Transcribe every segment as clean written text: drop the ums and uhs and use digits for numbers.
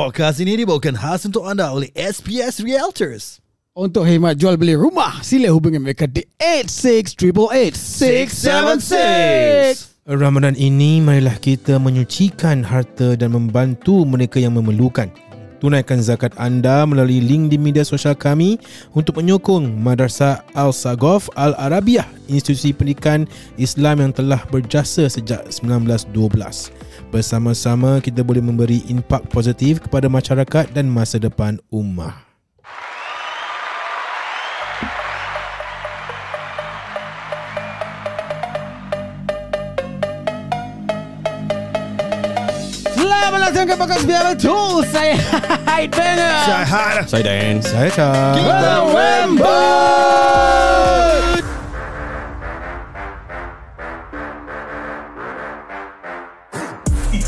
Podcast ini dibawakan khas untuk anda oleh SPS Realtors. Untuk hemat jual beli rumah, sila hubungi mereka di 86888676. Ramadan ini, marilah kita menyucikan harta dan membantu mereka yang memerlukan. Tunaikan zakat anda melalui link di media sosial kami untuk menyokong Madrasah Al-Sagof Al-Arabiah, institusi pendidikan Islam yang telah berjasa sejak 1912. Bersama-sama kita boleh memberi impak positif kepada masyarakat dan masa depan ummah. Selamat datang ke Podcast Biara Tool. Saya Haid Banger. Saya Dan. Saya Cak. Kita Wembot.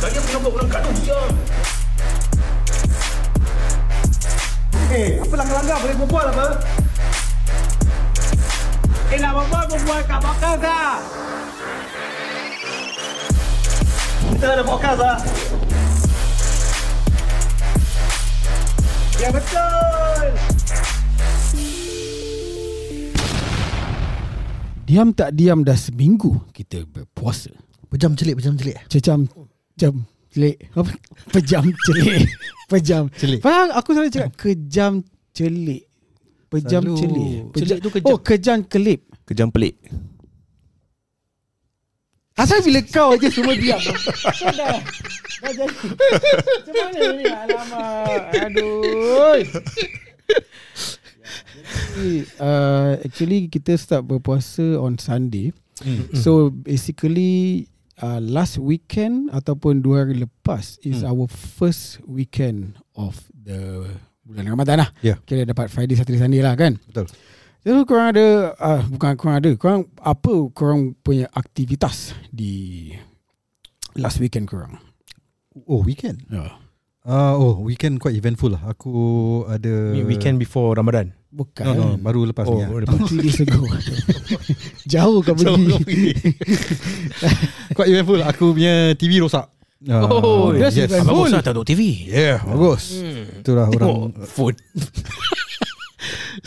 Saya menyombong orang kandung dia. Apa langgar-langgar boleh berbual apa? Nak berbual kat podcast dah. Kita ada podcast lah. Ya betul. Diam tak diam dah seminggu kita berpuasa. Pejam celik. Jam celik. Apa? Pejam celik. Pejam Celik. Faham? Aku selalu cakap kejam celik. Pejam Selalu. celik. Celik tu kejam. Oh, kejam kelip. Kejam pelik. Asal bila kau je semua diam. Kau dah jadi. Macam mana ni? Alamak. Aduh. Actually kita start berpuasa on Sunday. So basically last weekend ataupun 2 hari lepas is our first weekend of the bulan Ramadan lah. Yeah. Kira dapat Friday, Saturday, Sunday lah kan. Betul. So korang ada korang apa korang punya aktivitas di last weekend korang? Oh, weekend. Ya. Weekend quite eventful lah. Aku ada Weekend before Ramadan. Bukan. No, baru lepas ni. lepas. 3 days ago. Jauh kau pergi. Quite eventful. Aku punya TV rosak. that's yes. eventful. Abang Musa tak tengok TV. Yeah, bagus. Itulah orang. Phone.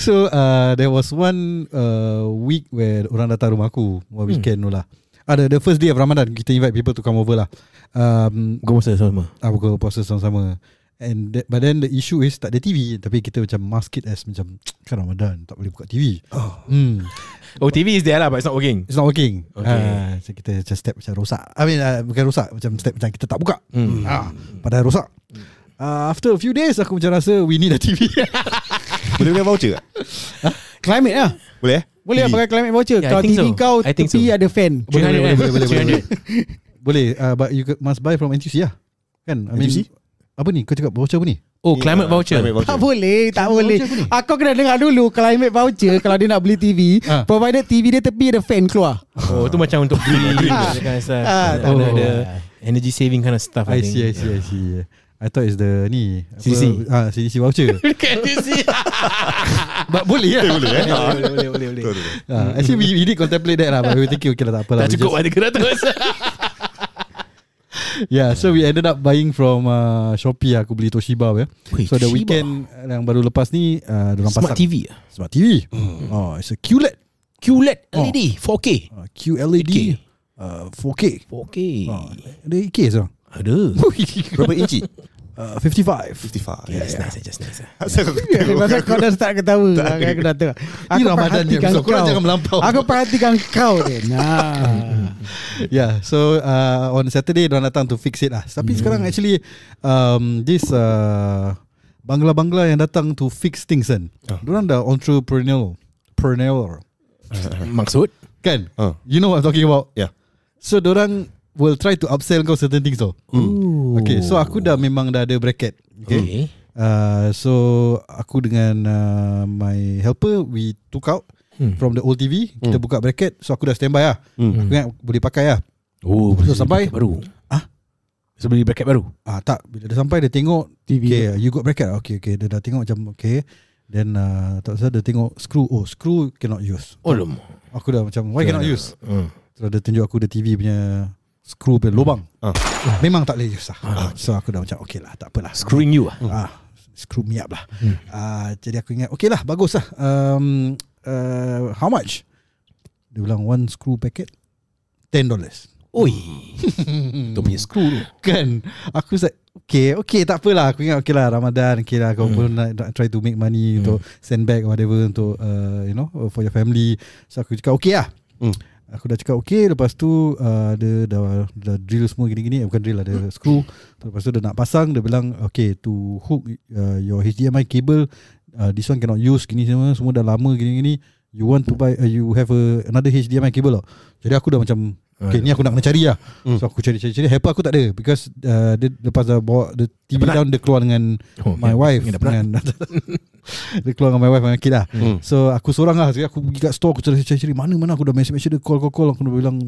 So there was one week where orang datang rumah aku. Weekend tu lah. The first day of Ramadan, kita invite people to come over lah. Buka puasa sama. Buka puasa sama-sama. But then the issue is tak ada TV. Tapi kita macam mask it as macam kan Ramadan, tak boleh buka TV. Oh, TV is there lah, but it's not working. It's not working. Okay. So kita macam step macam rosak. Bukan rosak, macam step macam kita tak buka. Padahal rosak. After a few days aku macam rasa we need a TV. Boleh pakai voucher tak? Climate lah. Boleh Boleh lah pakai climate voucher. Yeah, Kalau I think TV so. kau I think tepi so. ada fan. Boleh. Boleh, but you must buy from NTUC lah. Kan? NTUC? Apa ni? Kau cakap voucher apa ni? Oh, climate voucher. Tak boleh. Aku kena dengar dulu climate voucher kalau dia nak beli TV, provided TV dia tepi ada fan keluar. Oh, tu macam untuk green. Ada energy saving kind of stuff. I see. I thought it's the ni CDC. CDC voucher. But boleh lah. Boleh. Actually we did contemplate that lah. But we thinking okay lah, tak apa lah. Tak cukup ada kena terus. Yeah, so we ended up buying from Shopee. Aku beli Toshiba ya. So the Toshiba. weekend yang baru lepas ni dorang Smart pasang TV. Smart TV. It's a QLED. QLED LED 4K. QLED 4K. 4K. Ada 8K sekarang. Ada. Berapa inci? 55. 55. Just nice. Asal kau Masa kau dah start ketawa. Aku dah tahu. Ini Ramadan je. perhatikan So korang kau. jangan melampau. Aku perhatikan kau dia. Yeah, so on Saturday dorang datang to fix it lah. Tapi sekarang actually this Bangla yang datang to fix things kan. Dorang dah entrepreneurial. Maksud? Kan? You know what I'm talking about? Yeah. So dorang will try to upsell kau certain things tau. Okay, so aku memang dah ada bracket. Okay. So aku dengan my helper, we took out from the old TV. Kita buka bracket. So aku dah standby lah. Aku ingat boleh pakai lah. Oh, So sampai baru. So beli bracket baru. tak, bila dia sampai dia tengok TV. okay, you got bracket. Okay, dia dah tengok macam okay. Then tak usah dia tengok screw. Oh, screw cannot use. Oh lama. Aku dah macam why cannot use? So dia tunjuk aku the TV punya screw punya lubang. Memang tak boleh use lah. So aku dah macam okay lah, tak apalah. Screwing you Screw me up lah. Jadi aku ingat okay lah, bagus lah. How much? Dia bilang one screw packet $10. Oi. Tu punya screw tu. Kan aku like okay tak apalah. Aku ingat okay lah, Ramadan, okay lah, kau pun nak try to make money untuk send back whatever untuk for your family. So aku cakap okay lah. Aku dah cakap okay. Lepas tu dia dah drill semua gini-gini. Bukan drill lah, dia screw. Lepas tu dia nak pasang. Dia bilang okay, to hook your HDMI cable, this one cannot use, gini semua dah lama gini-gini. You want to buy you have another HDMI cable lah. Jadi aku dah macam okay, ni aku nak kena cari lah. So aku cari. Helper aku tak ada, because dia lepas dah bawa the TV down, dia keluar dengan my wife dengan dia keluar dengan my wife dengan kid lah. So aku seorang lah. Aku pergi kat store, aku cari mana aku dah message dia, call. Aku dah bilang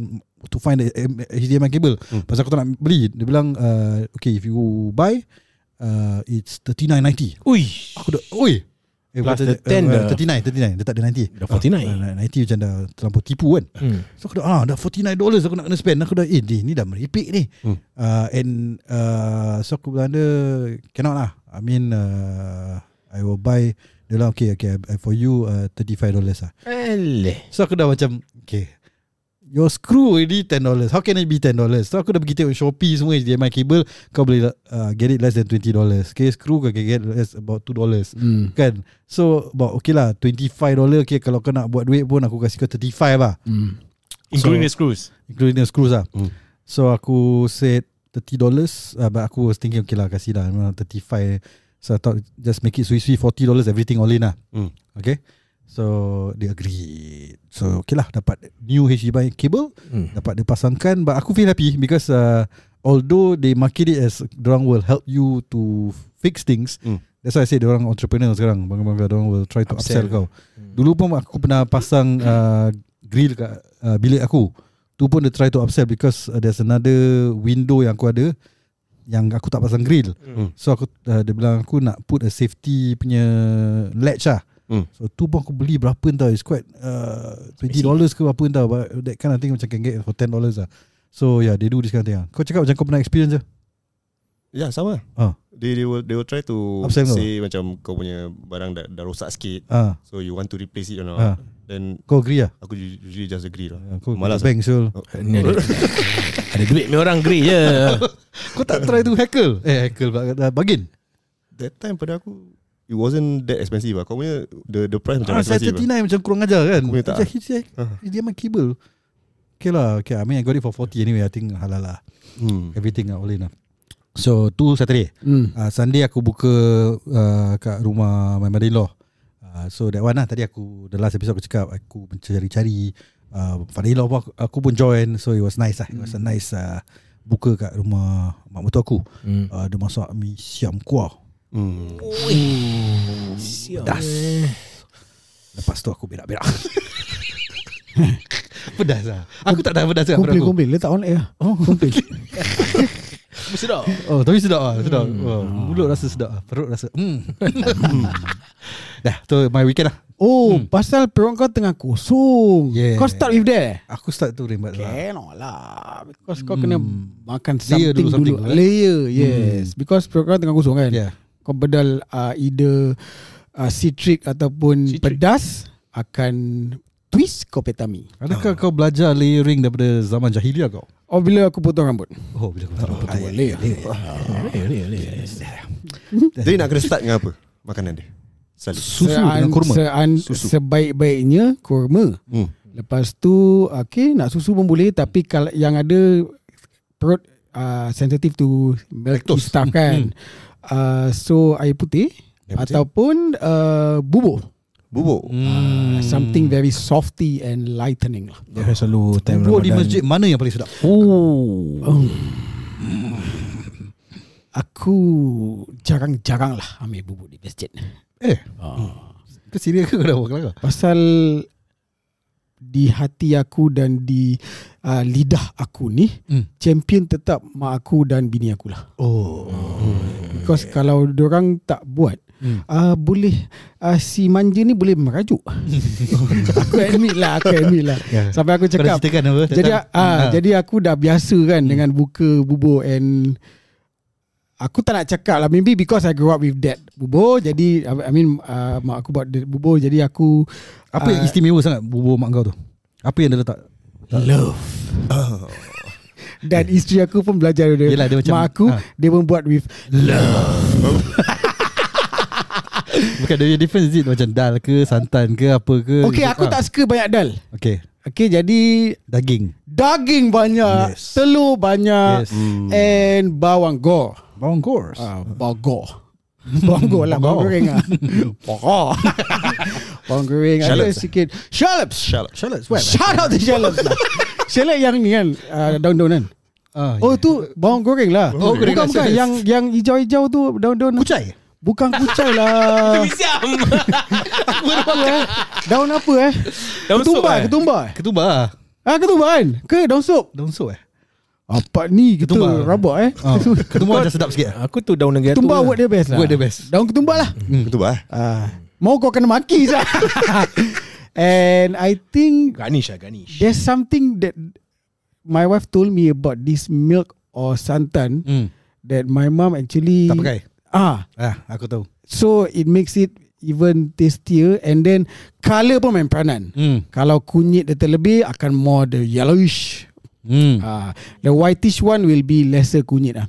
to find the HDMI cable. Pasal aku tak nak beli. Dia bilang okay, if you buy it's $39.90. Aku dah plus the 10 dah 39. Dia tak ada 90. Dah 49. 90 macam dah terlampau tipu kan. So aku dah dah $49 aku nak kena spend. Aku dah ni dah meripik ni. So aku bilang dia cannot lah. I mean I will buy. Dia bilang okay for you $35 lah. So aku dah macam okay, your screw already $10. How can it be $10? So aku dah pergi tengok Shopee semua HDMI cable, kau boleh get it less than $20. Okay, screw kau can get less about $2 kan. So about okay lah, $25. Okay, kalau kau nak buat duit pun aku kasih kau 35 lah, including the screws. Including the screws lah. So aku said $30, but aku was thinking okay lah, kasih lah 35. So I thought just make it sweet $40, everything all in lah. Okay, so dia agree. So okay lah, dapat new HDMI cable, dapat dia pasangkan. But aku feel happy because although they market it as dorang will help you to fix things, that's why I say dorang entrepreneur sekarang. Bangga-bangga dorang will try to upsell kau. Dulu pun aku pernah pasang grill kat bilik aku. Tu pun dia try to upsell because there's another window yang aku ada yang aku tak pasang grill. So aku dia bilang aku nak put a safety punya latch lah. So tu pun aku beli berapa entah, it's quite $20 ke berapa entah, but that kind of thing macam can get for $10 lah. So yeah, they do this kind of thing lah. Kau cakap macam kau pernah experience je? Ya, sama. They will try to say macam kau punya barang dah rosak sikit, so you want to replace it or not. Then kau agree lah? Aku usually just agree lah. Kau malas bank Syul. Ada duit ni orang agree je. Kau tak try to hackle bargain? That time pada aku it wasn't that expensive lah. Kau punya the price macam expensive lah. 39 macam kurang ajar kan. Aku punya tak. Dia main cable. Okay lah, okay, I mean I got it for 40 anyway. I think halal lah. Everything all in lah. So tu Saturday. Sunday aku buka kat rumah my mother-in-law. So that one lah, tadi aku the last episode aku cakap aku mencari-cari father-in-law pun aku pun join. So it was nice lah. It was a nice buka kat rumah mak mertua aku. Dia masak mi siam kuah. Pedas. Lepas tu aku berak-berak. Pedas lah. Aku tak tahu pedas kat perut aku. Komplain letak on air. Komplain. Sedap. Tapi sedap lah. Sedap. Mulut rasa sedap lah. Perut rasa dah, tu my weekend lah. Pasal perut kau tengah kosong. Kau start with that? Aku start tu rembat lah. Cannot lah, because kau kena makan something dulu. Layer, yes. Because perut kau tengah kosong kan. Kau bedal either citric ataupun pedas, akan twist kau petami. Adakah kau belajar layering daripada zaman jahiliah kau? Bila aku potong rambut. Bila aku potong rambut. Layer. Jadi nak kena start dengan apa makanan dia? Susu dengan kurma. Sebaik-baiknya kurma. Lepas tu nak susu pun boleh, tapi kalau yang ada perut sensitive to milky stuff kan. So air putih ataupun bubur. Something very softy and lightening lah. Dia selalu time bubur Ramadan. di masjid mana yang paling sedap? Aku jarang-jarang lah ambil bubur di masjid. Kau serius ke kau dah buat kelakar? Pasal di hati aku dan di lidah aku ni, champion tetap mak aku dan bini aku lah. Because kalau diorang tak buat, boleh si manja ni boleh merajuk. Aku admit lah. Sampai aku cakap jadi aku dah biasa kan dengan buka bubur, and aku tak nak cakap lah, maybe because I grew up with that bubur. Jadi mak aku buat bubur, jadi aku apa yang istimewa sangat bubur mak kau tu? Apa yang dia letak? Love. Dan isteri aku pun belajar dia. Yelah, dia macam, mak aku dia pun buat with love. Bukan dia difference is it macam dal ke santan ke apa ke? Okay, aku tak suka banyak dal. Okay, jadi daging banyak, telur banyak, and bawang goreng. Bawang goreng lah, bawang goreng lah. Bawang goreng, ada sikit shallots. Shout out to shallots lah. Shallot yang ni kan, daun-daun kan. Tu bawang goreng lah. Bukan yang hijau-hijau tu daun-daun kucai. Bukan kucai lah. Daun apa Ketumbar. Ketumbar kan? Ke daun sup? Apa ni kita rabak ketumbar macam sedap sikit. Aku tu daun negara tu. Ketumbar word dia best lah. Daun ketumbar lah. Ketumbar. Mau kau kena maki sah. And I think garnish. there's something that my wife told me about this milk or santan that my mom actually tak pakai. Aku tahu. So it makes it even tastier, and then colour pun main peranan. Kalau kunyit dia terlebih akan more the yellowish. The whitish one will be lesser kunyit lah.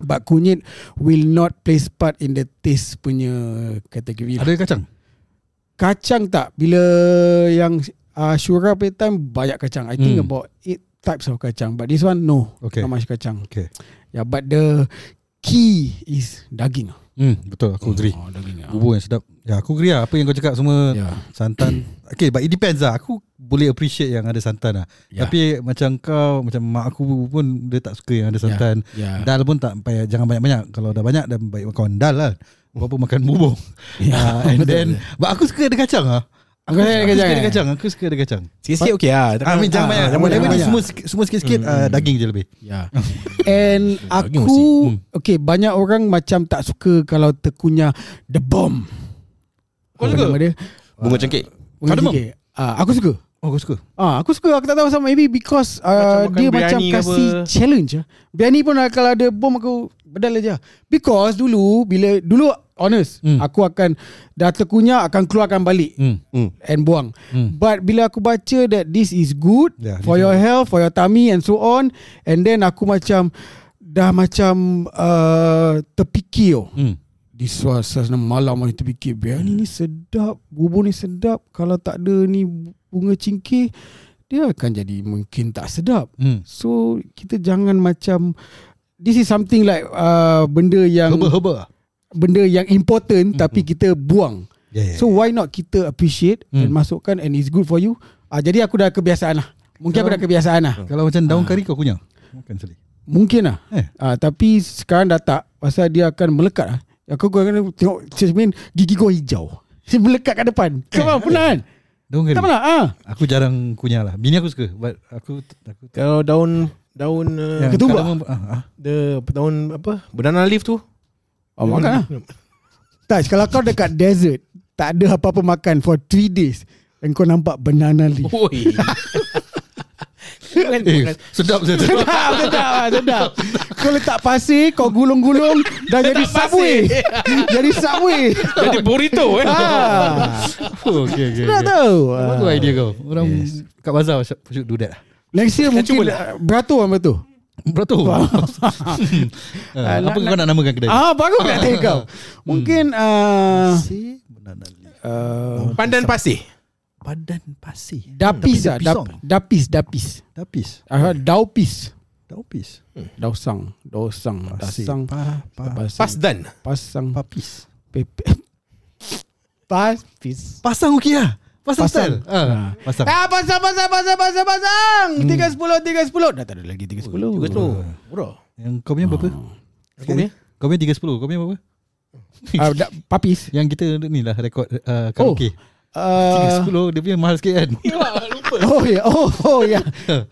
But kunyit will not play part in the taste punya kategori. Ada kacang? Kacang tak. Bila yang Shura punya time banyak kacang. I think about 8 types of kacang. But this one no, not much kacang. Yeah, but the key is daging. Betul, aku agree. Bubur yang sedap. Ya, aku agree lah. Apa yang kau cakap semua santan. Okay, but it depends lah. Aku boleh appreciate yang ada santan lah. Tapi macam kau, macam mak aku pun dia tak suka yang ada santan. Dal pun tak payah, jangan banyak-banyak. Kalau dah banyak dah baik makan dal lah. Apa makan bubur. And then but aku suka ada kacang lah. Aku suka ada kacang. Sikit-sikit okey lah. Jangan banyak. Semua sikit-sikit daging je lebih. And aku okay, banyak orang macam tak suka kalau terkunyah the bomb. Kau suka? Bunga cengkeh. Aku suka. Aku suka. Aku suka. Aku tak tahu sama, maybe because dia macam kasih challenge. Biryani pun kalau ada bom aku bedal aja. Because dulu honest, aku akan dah terkunyah akan keluarkan balik and buang. But bila aku baca that this is good for your health, for your tummy and so on, and then aku macam dah macam terfikir di suasana malam ni, terfikir biryani ni sedap, bubur ni sedap. Kalau tak ada ni bunga cingkih, dia akan jadi mungkin tak sedap. So kita jangan macam, this is something like benda yang benda yang important tapi kita buang. So why not kita appreciate and masukkan, and it's good for you. Jadi aku dah kebiasaan lah. Aku dah kebiasaan lah. Kalau macam daun kari kau kunyah makan sekali. Mungkin lah. Tapi sekarang dah tak. Pasal dia akan melekat lah. Aku akan tengok cermin gigi kau hijau. Melekat kat depan. Kau pernah kan? Daun kari. Tak pernah. Aku jarang kunyah lah. Bini aku suka. But aku kalau daun ketumbar. Daun apa? Banana leaf tu. Makan lah. Tak, kalau kau dekat desert, tak ada apa-apa makan for 3 days, dan kau nampak banana leaf. Sedap. Kau letak pasir, kau gulung-gulung, dah jadi subway. Jadi burrito Okay. Tak tahu. Bagus idea kau. Orang kat bazar should do that. Next year mungkin beratur. Beratur. Apa kau nak namakan kedai? Baru nak tanya kau. Mungkin Pandan Pasir. Dapis. Daupis. Dausang. Pasdan. Pasang okey lah. Pasang. Pasang. 310. Dah tak ada lagi 310. Murah. Yang kau punya berapa? Kau punya 310. Kau punya berapa? Papis. Yang kita ni lah rekod karaoke. 310 dia punya mahal sikit kan. Lupa. Oh ya.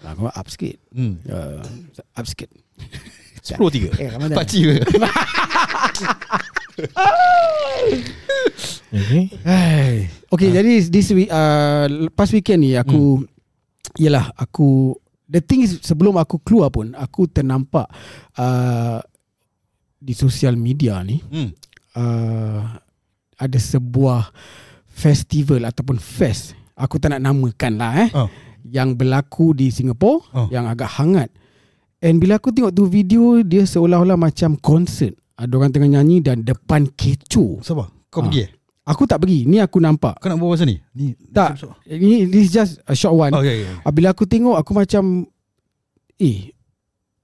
Aku up sikit. Up sikit. 10.3. Pakcik ke? Okay, jadi this week, past weekend ni aku the thing is, sebelum aku keluar pun aku ternampak di sosial media ni ada sebuah festival ataupun fest, aku tak nak namakan lah yang berlaku di Singapore, yang agak hangat. And bila aku tengok tu video, dia seolah-olah macam konsert. Ada orang tengah nyanyi dan depan kecoh. Sabar, kau pergi Aku tak pergi. Ni aku nampak. Kau nak buat pasal ni? Tak. This is just a short one. Okay. Bila aku tengok, aku macam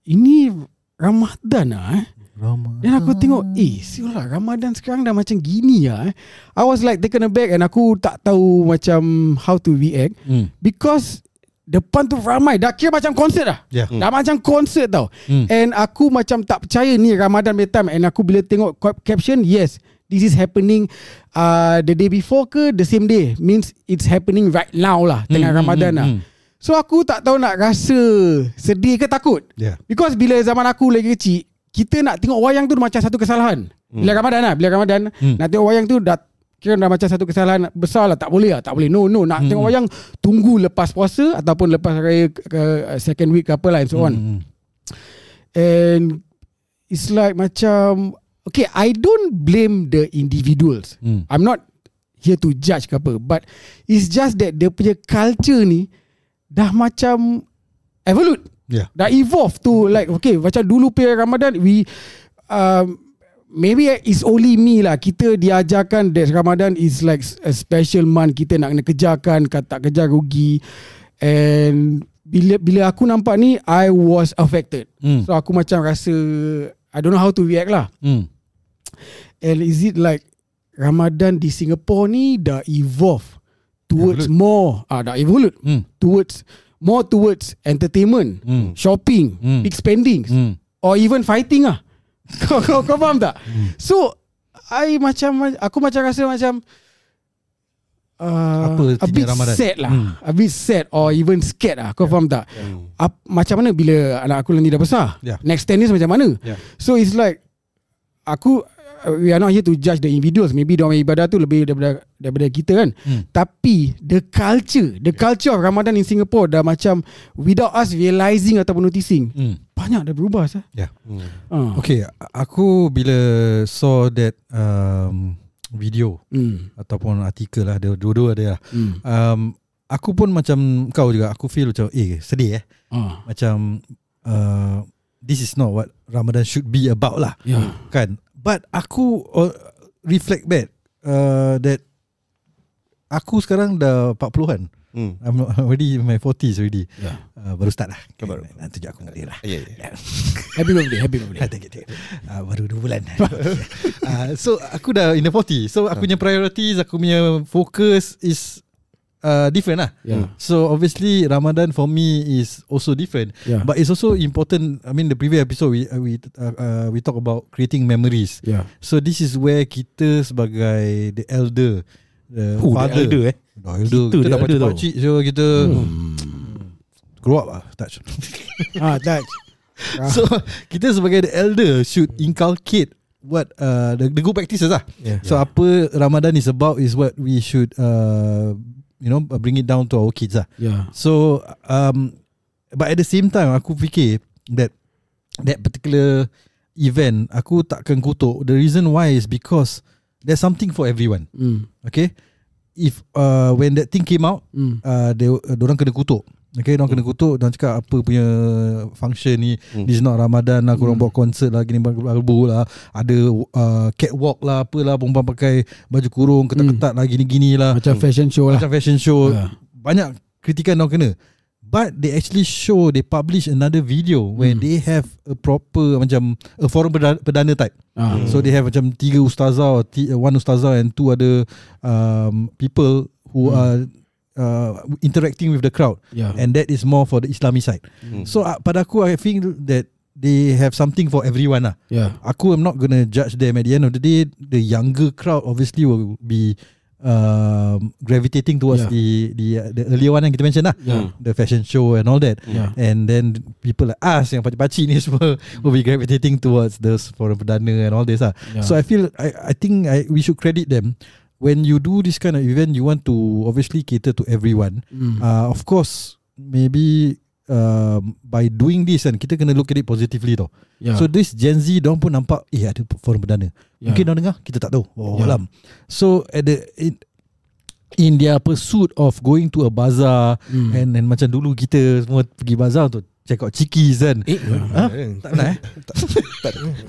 ini Ramadan lah Ramadan. Dan aku tengok siulah Ramadan sekarang dah macam gini lah I was like taken aback, and aku tak tahu macam how to react because depan tu ramai, dah kira macam konsert dah. Dah macam konsert tau. And aku macam tak percaya ni Ramadan time. And aku bila tengok caption, yes, this is happening the day before ke the same day, means it's happening right now lah, tengah Ramadan lah. So aku tak tahu nak rasa sedih ke takut. Because bila zaman aku lagi kecil, kita nak tengok wayang tu macam satu kesalahan. Bila Ramadan nak tengok wayang tu dah kira dah macam satu kesalahan besar lah. Tak boleh. No, nak tengok wayang, tunggu lepas puasa ataupun lepas raya second week ke apa lah, and so on. And it's like macam, okay, I don't blame the individuals. I'm not here to judge ke apa, but it's just that dia punya culture ni dah macam evolve. Dah evolve to like, okay, macam dulu punya Ramadan, we maybe it's only me lah, kita diajarkan that Ramadan is like a special month, kita nak kena kejarkan, tak kejar rugi. And bila aku nampak ni, I was affected. So aku macam rasa I don't know how to react lah. And is it like Ramadan di Singapore ni dah evolve towards more dah evolve towards more towards entertainment, shopping, big spending, or even fighting lah. Kau faham tak? So aku macam rasa macam a bit Ramadan sad lah, a bit sad or even scared lah. Kau faham tak? Macam mana bila anak aku nanti dah besar, next 10 years macam mana? So it's like we are not here to judge the individuals. Maybe diorang ibadah tu lebih daripada kita kan. Tapi the culture of Ramadan in Singapore dah macam without us realizing ataupun noticing, banyak dah berubah sah. Okay, aku bila saw that video ataupun artikel lah, dua-dua ada lah. Aku pun macam kau juga, aku feel macam sedih macam this is not what Ramadan should be about lah. Kan? But aku reflect back that aku sekarang dah 40-an. I'm already in my 40s already. Baru start lah. Nak tunjuk aku dengan dia lah. Happy birthday. Baru 2 bulan. So aku dah in the 40s. So aku punya priorities, aku punya focus is different lah. So obviously Ramadan for me is also different. But it's also important. I mean, the previous episode we talk about creating memories. So this is where kita sebagai the elder, the father, the elder, kita dah pakcik so kita grow up lah, touch. Touch. So kita sebagai the elder should inculcate what the good practices lah. So apa Ramadan is about is what we should bring it down to our kids lah. So but at the same time aku fikir that particular event aku takkan kutuk. The reason why is because there's something for everyone. Okay, if when that thing came out, diorang kena kutuk. Okay, diorang kena kutuk, diorang cakap apa punya function ni, this is not Ramadan lah, korang buat konsert lah, gini balbu lah, ada catwalk lah, apalah, perempuan pakai baju kurung ketat-ketat lah, gini-gini lah, macam fashion show lah, banyak kritikan diorang kena. But they actually they publish another video where they have a proper macam a forum perdana type. So they have macam 3 ustazah or 1 ustazah and 2 other people who are interacting with the crowd, and that is more for the Islami side. So pada aku, I think that they have something for everyone lah. Aku am not gonna judge them. At the end of the day, the younger crowd obviously will be gravitating towards the earlier one yang kita mention lah, the fashion show and all that, and then people like us yang pakcik-pakcik ni semua will be gravitating towards those foreign perdana and all this lah. So I feel I think we should credit them. When you do this kind of event, you want to obviously cater to everyone. Of course, maybe by doing this kan, kita kena look at it positively tau. So this Gen Z diorang pun nampak ada forum perdana. Mungkin diorang dengar, kita tak tahu. Alam. So at in their pursuit of going to a bazaar, and macam dulu kita semua pergi bazaar untuk check out Chickies kan. Tak pernah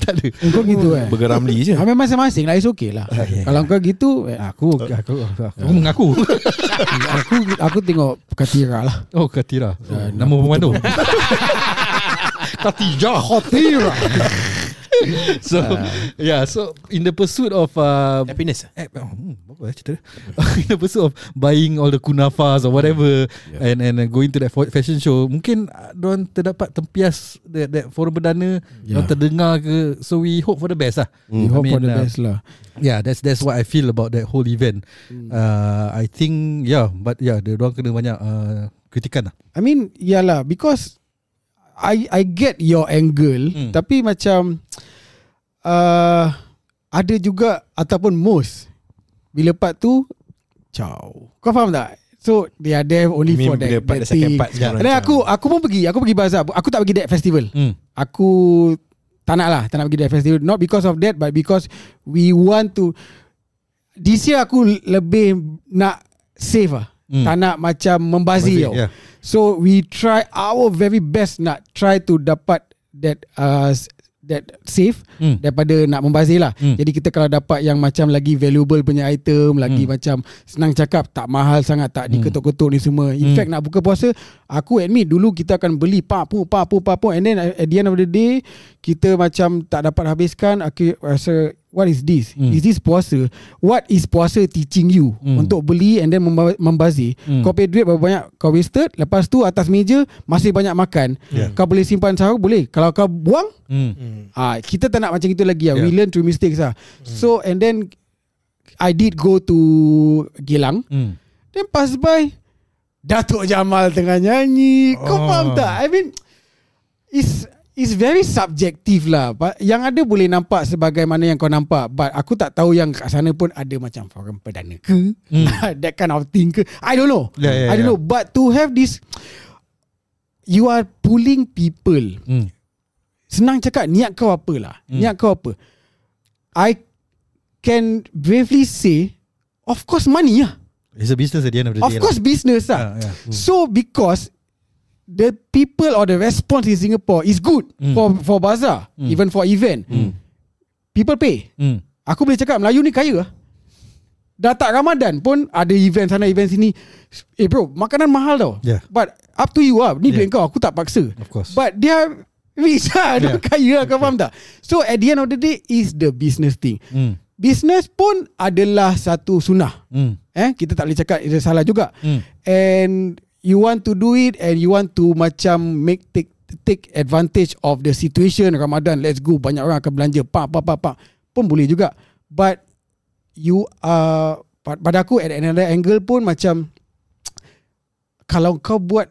Tak ada. Kau gitu Bergeramli je. Memang masing-masing lah, it's okay lah. Kalau kau gitu, aku mengaku. Aku tengok Katira lah. Oh, Katira. Nama pemandu. Katira. So so in the pursuit of happiness, in the pursuit of buying all the kunafas or whatever, and going to that fashion show, mungkin diorang terdapat tempias that forum perdana, diorang terdengar ke. So we hope for the best lah. We hope for the best lah. Yeah, that's what I feel about that whole event. I think diorang kena banyak kritikan lah. I mean, yalah, because I get your angle, tapi macam ada juga ataupun most bila part tu kau faham tak? So they are there only for that thing. Dan aku pun pergi bazar. Aku tak pergi that festival. Aku tak nak pergi that festival. Not because of that, but because we want to. This year aku lebih nak save lah. Tak nak macam membazir. So we try our very best nak try to dapat that save daripada nak membazir lah. Jadi kita kalau dapat yang macam lagi valuable punya item, lagi macam senang cakap tak mahal sangat, tak diketuk-ketuk ni semua. In fact nak buka puasa, aku admit dulu kita akan beli papu, and then at the end of the day kita macam tak dapat habiskan. Aku rasa, what is this? Is this puasa? What is puasa teaching you? Untuk beli and then membazir. Kau pay duit berapa banyak kau wasted, lepas tu atas meja masih banyak makan. Kau boleh simpan sahur, boleh. Kalau kau buang, kita tak nak macam itu lagi lah. We learn through mistakes lah. So and then I did go to Geylang. Then pass by Datuk Jamal tengah nyanyi. Kau faham tak? I mean, it's very subjective lah. Yang ada boleh nampak sebagaimana yang kau nampak, but aku tak tahu yang kat sana pun ada macam forum perdana ke, that kind of thing ke, I don't know. I don't know. But to have this, you are pulling people. Senang cakap, niat kau apalah. Niat kau apa? I can bravely say, of course money lah. It's a business at the end of the day. Of course business lah. So because the people or the response in Singapore is good for bazaar, even for event. People pay. Aku boleh cakap Melayu ni kaya lah. Dah tak Ramadan pun ada event sana, event sini. Bro, makanan mahal tau. But up to you lah. Ni duit kau, aku tak paksa. Of course. But they are rich lah. Dia kaya lah, kau faham tak? So at the end of the day is the business thing. Business pun adalah satu sunnah. Kita tak boleh cakap itu salah juga. And you want to do it, and you want to macam take advantage of the situation. Ramadan, let's go, banyak orang akan belanja, pun boleh juga. But you pada aku at another angle pun macam, kalau kau buat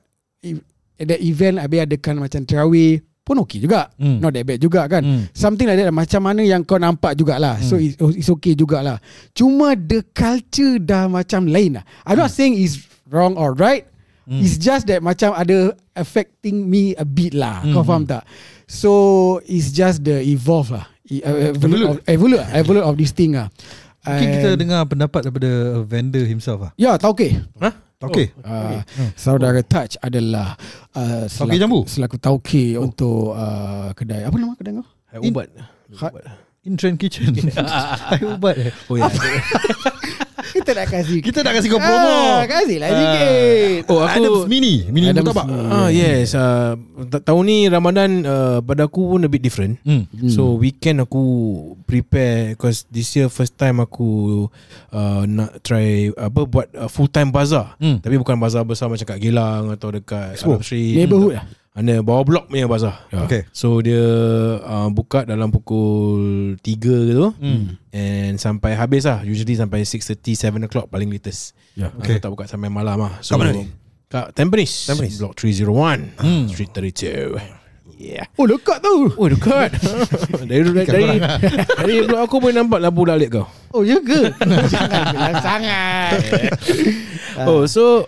ada event, habis adakan macam tarawih pun okey juga. Not that bad juga kan. Something like that, macam mana yang kau nampak jugalah. So it's okay jugalah. Cuma the culture dah macam lain lah. I'm not saying it's wrong or right. It's just that macam ada affecting me a bit lah. Kau faham tak? So it's just the evolve lah, evolve of this thing lah. Mungkin kita dengar pendapat daripada vendor himself lah. Ya, Tauke. Tauke. Saudara Touch adalah Tauke Jambu, selaku Tauke untuk kedai. Apa nama kedai kau? Ubat. In Trend Kitchen. Ubat. Oh ya. Kita nak kasih kau promo. Kasihlah sikit. Oh, aku Adams Mini Murtabak. Yes. Tahun ni Ramadan pada aku pun a bit different. So weekend aku prepare, because this year first time aku nak try buat full time bazaar. Tapi bukan bazaar besar macam kat Geylang atau dekat Arab Street. Neighborhood lah. Ada bawah blok punya bazar. Okay. So dia buka dalam pukul 3 gitu. And sampai habis lah. Usually sampai 6:30, 7 o'clock paling latest. Okay. Tak buka sampai malam lah. So, kat mana ni? Kat Tampines. Block 301 Street 32. Yeah. Oh dekat tu. Oh dekat. dari blok aku boleh nampak lampu lalit kau. Oh ya ke? Jangan bilang sangat. So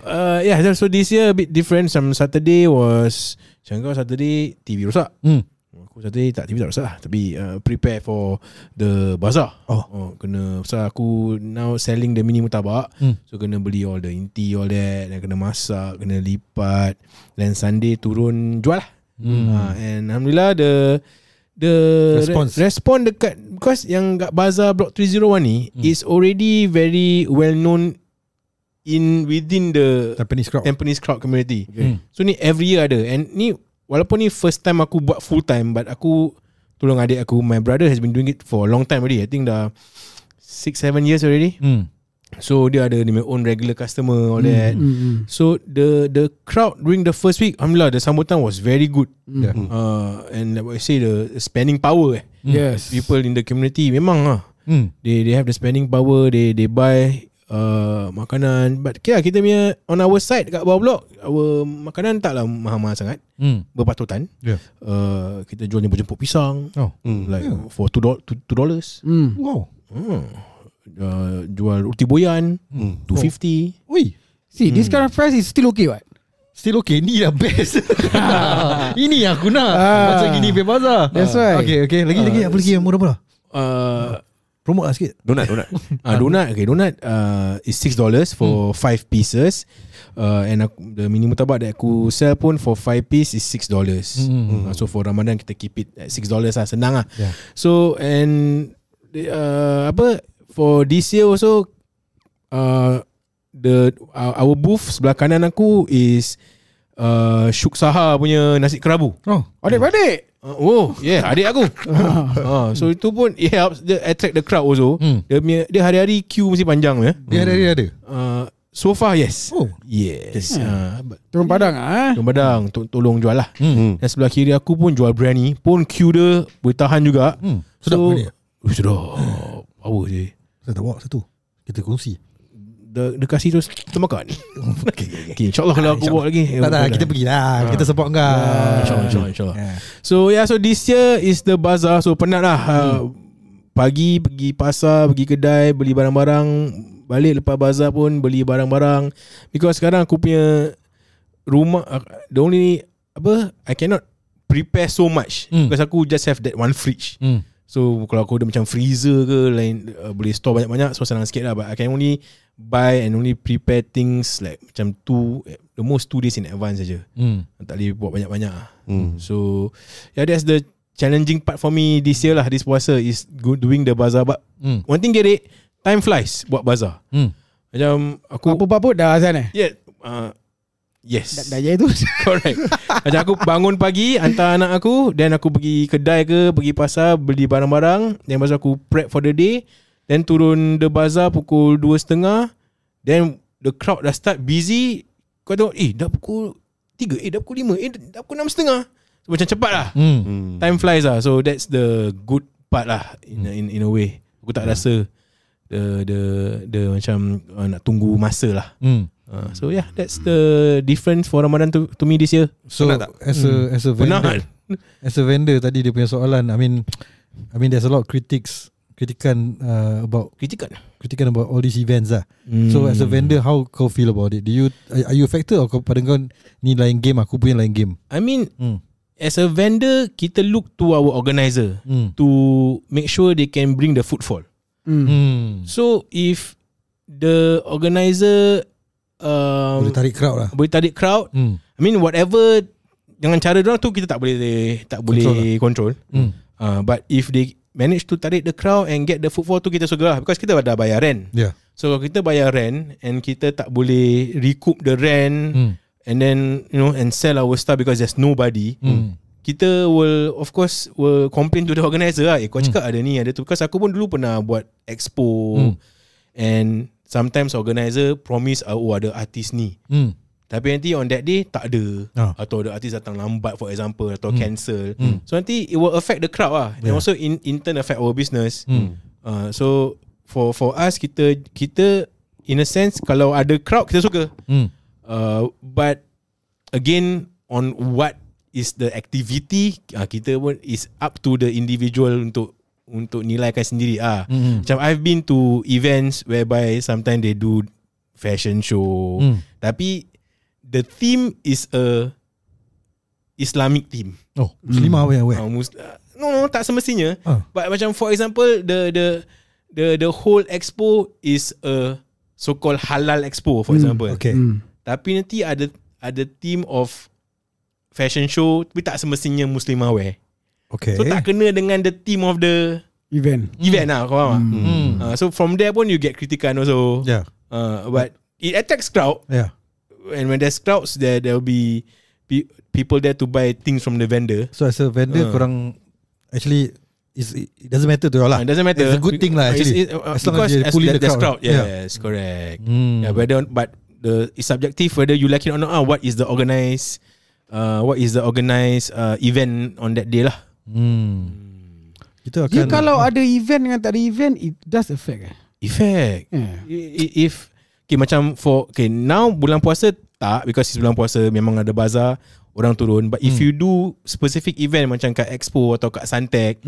so this year a bit different. Some Saturday was Saturday TV rosak. Aku Saturday TV tak rosak lah. Tapi prepare for the bazaar. Kena pasal aku now selling the mini murtabak. So kena beli all the inti, all that. Dan kena masak, kena lipat. Dan Sunday turun jual lah. And alhamdulillah the response dekat, because yang kat Bazaar Block 301 ni is already very well known within the Tampines crowd community. So ni every year ada. And ni walaupun ni first time aku buat full time, but aku tolong adik aku, my brother has been doing it for a long time already. I think dah 6-7 years already. So dia ada my own regular customer, all that. So the crowd during the first week, alhamdulillah, the sambutan was very good. And like what I say, the spending power. Yes. People in the community memang they have the spending power. They buy makanan. But kita punya on our side kat bawah blok, our makanan taklah mahal-mahal sangat. Berpatutan. Kita jual jemput pisang. Like for $2. Wow. Jual roti boyan $2.50. Ui. See, this kind of price is still okay, what? Still okay. Ni dah best. Ini aku nak. Macam gini Beb Bazaar. That's right. Okay. Lagi apa lagi yang murah-murah? Promote lah sikit. Donat. Donat. Okay, donat is $6 for 5 pieces. And the mini murtabak that aku sell pun for 5 piece is $6. So for Ramadan kita keep it at $6 lah. Senang lah. So and for this year also, our booth sebelah kanan aku is Syuk Saha punya nasi kerabu. Adik-adik. Adik aku. So itu pun it helps attract the crowd also. Dia hari-hari queue mesti panjang ya. Dia hari-hari ada. So far yes. Yes. Turun Padang Turun Padang tolong jual lah. Dan sebelah kiri aku pun jual biryani, pun queue dia boleh tahan juga. Sedap ke dia? Sedap. Power je. Saya tak bawa satu. Kita kongsi. Dia kasih terus kita makan. Okay, InsyaAllah kalau aku bawa lagi. Tak, kita pergi lah. Kita support kau. InsyaAllah. So this year is the bazaar. So penat lah. Pagi pergi pasar, pergi kedai, beli barang-barang. Balik lepas bazaar pun beli barang-barang. Because sekarang aku punya rumah, the only I cannot prepare so much. Because aku just have that one fridge. So kalau aku ada macam freezer ke lain, boleh store banyak-banyak, so senang sikit lah. But I can only buy and only prepare things like macam the most 2 days in advance saja. Tak boleh buat banyak-banyak. So that's the challenging part for me this year lah. This puasa is doing the bazaar. But one thing get it, time flies buat bazaar. Macam aku apa-apa dah azan yes. Dah itu. Correct. Macam aku bangun pagi, hantar anak aku, then aku pergi kedai ke, pergi pasar, beli barang-barang, then lepas aku prep for the day, then turun the bazaar pukul 2.30, then the crowd dah start busy. Kau tengok, dah pukul 3, dah pukul 5, dah pukul 6.30. So, macam cepat lah. Time flies lah. So that's the good part lah in a way. Aku tak rasa the macam nak tunggu masa lah. So that's the difference for Ramadan to me this year. So as a vendor, as a vendor tadi dia punya soalan, I mean there's a lot of kritikan about all these events lah. So as a vendor, how kau feel about it? Are you affected, or pada kau ni lain game, aku punya lain game? I mean as a vendor, kita look to our organizer to make sure they can bring the footfall. So if the organizer boleh tarik crowd lah. I mean whatever, dengan cara diorang tu kita tak boleh control. But if they manage to tarik the crowd and get the footfall tu, kita suka lah. Because kita dah bayar rent. So kalau kita bayar rent and kita tak boleh recoup the rent and then and sell our stuff because there's nobody, kita will of course complain to the organizer lah. Kau cakap ada ni ada tu. Because aku pun dulu pernah buat expo and sometimes organizer promise ada artis ni, Tapi nanti on that day tak ada, atau the artist datang lambat for example, atau cancel. So nanti it will affect the crowd lah, and also in turn affect our business. So for us, kita in a sense kalau ada crowd kita suka. But again, on what is the activity, kita pun is up to the individual untuk nilaikan sendiri. Macam I've been to events whereby sometimes they do fashion show, tapi the theme is a Islamic theme. Muslimah where? No, tak semestinya. But macam for example, the whole expo is a so-called halal expo for example. Tapi nanti ada theme of fashion show, tapi tak semestinya Muslimah wear. So tak kena dengan the theme of the event lah, kau faham tak? So from there pun you get kritikan also. But it attracts crowd. And when there's crowds, there will be people there to buy things from the vendor. So as a vendor, korang actually it doesn't matter to you lah. It doesn't matter. It's a good thing lah actually. As long as you're pulling the crowd. Yes, correct. But it's subjective whether you like it or not. What is the organized event on that day lah. Itu akan kalau ada event dengan tak ada event, it does affect. If macam now bulan puasa tak, because it's bulan puasa memang ada bazar, orang turun. But if you do specific event macam kat Expo atau kat Suntec,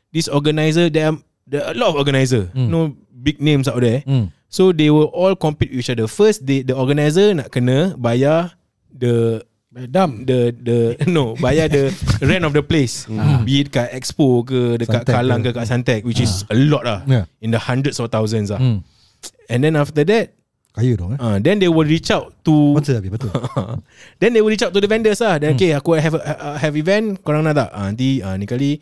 this organizer, there are a lot of organizer, no big names out there. So they will all compete with each other. First, the organizer nak kena bayar bayar the rent of the place, be it kat Expo ke, dekat Suntec Kallang ke, kat Suntec, which is a lot lah, in the hundreds of thousands lah. And then after that, kaya dong. Then they will reach out to betul. Then they will reach out to the vendors lah. Then aku have event, korang nak tak? Nanti ni kali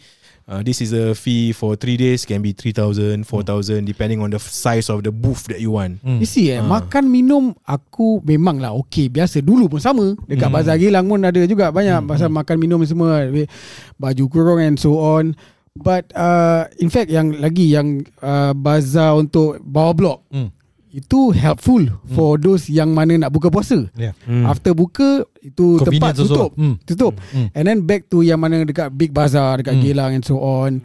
this is a fee for 3 days, can be 3,000, 4,000 depending on the size of the booth that you want. You see, makan minum aku memang lah biasa dulu pun sama. Dekat Bazar Gilang pun ada juga banyak pasal makan minum semua, baju kurung and so on. But in fact yang bazar untuk bawah blok, itu helpful for those yang mana nak buka puasa. After buka, itu tempat tutup. And then back to yang mana dekat Big Bazaar, dekat Geylang and so on.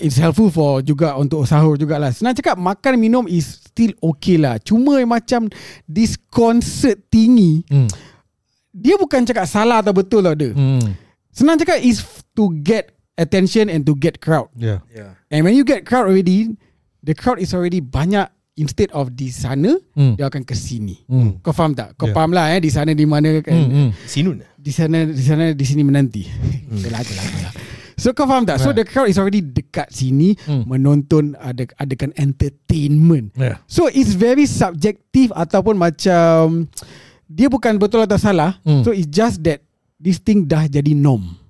It's helpful for juga untuk sahur jugalah. Senang cakap, makan minum is still okay lah. Cuma macam this concert tinggi, dia bukan cakap salah atau betul lah dia. Senang cakap is to get attention and to get crowd. And when you get crowd already, the crowd is already banyak. Instead of di sana, dia akan ke sini. Kau faham tak? Kau faham lah di sana di mana kan? Sinun. Di sana di sini menanti. Jelah. So kau faham tak? So the crowd is already dekat sini menonton adakan entertainment. So it's very subjective ataupun macam dia bukan betul atau salah. So it's just that this thing dah jadi norm.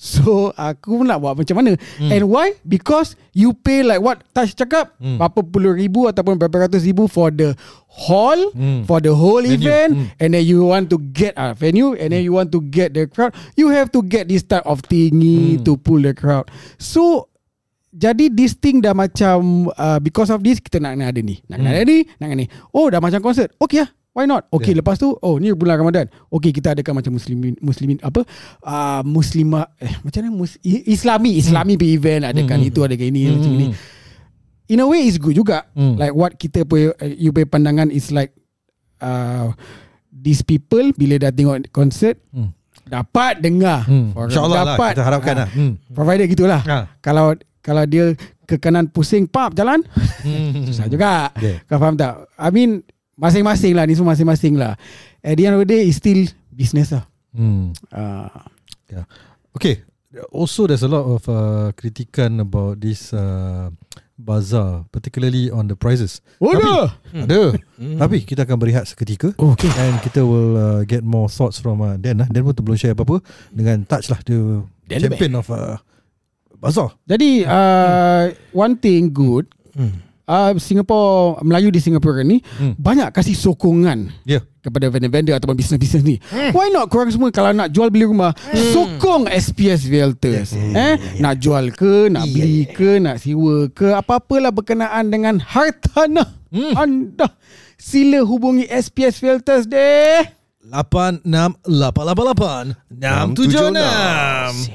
So aku nak buat macam mana? And why? Because you pay like what Taj cakap, berapa puluh ribu ataupun berapa ratus ribu for the hall, for the whole venue. Event, and then you want to get a venue, and then you want to get the crowd, you have to get this type of thingy to pull the crowd. So jadi this thing dah macam because of this kita nak ada ni, nak ada ni. Oh dah macam konsert. Okay lah, why not? Okay, lepas tu ni bulan Ramadan. Okay, kita adakan macam muslimin apa? Muslimah macam mana? Islami event, adakan itu, adakan ini, macam ni. In a way it's good juga. Like what kita you punya pandangan is like these people bila dah tengok konsert dapat dengar. InsyaAllah lah, kita harapkan lah. Provided gitulah. Kalau dia ke kanan pusing, jalan. Susah juga. Kau faham tak? I mean masing-masing lah, ni semua masing-masing lah. At the end of the day, it's still business lah. Okay. Also, there's a lot of kritikan about this bazaar, particularly on the prices. Ada. Tapi kita akan berehat seketika. And kita will get more thoughts from Dan. Dan pun belum share apa-apa dengan Taj lah, the champion of bazaar. Jadi one thing good, Singapore, Melayu di Singapura ni banyak kasih sokongan kepada vendor-vendor ataupun bisnes-bisnes ni. Why not korang semua kalau nak jual beli rumah, sokong SPS Realtors. Nak jual ke, nak beli ke, nak sewa ke, apa-apalah berkenaan dengan hartanah anda, sila hubungi SPS Realtors deh. 8688 676.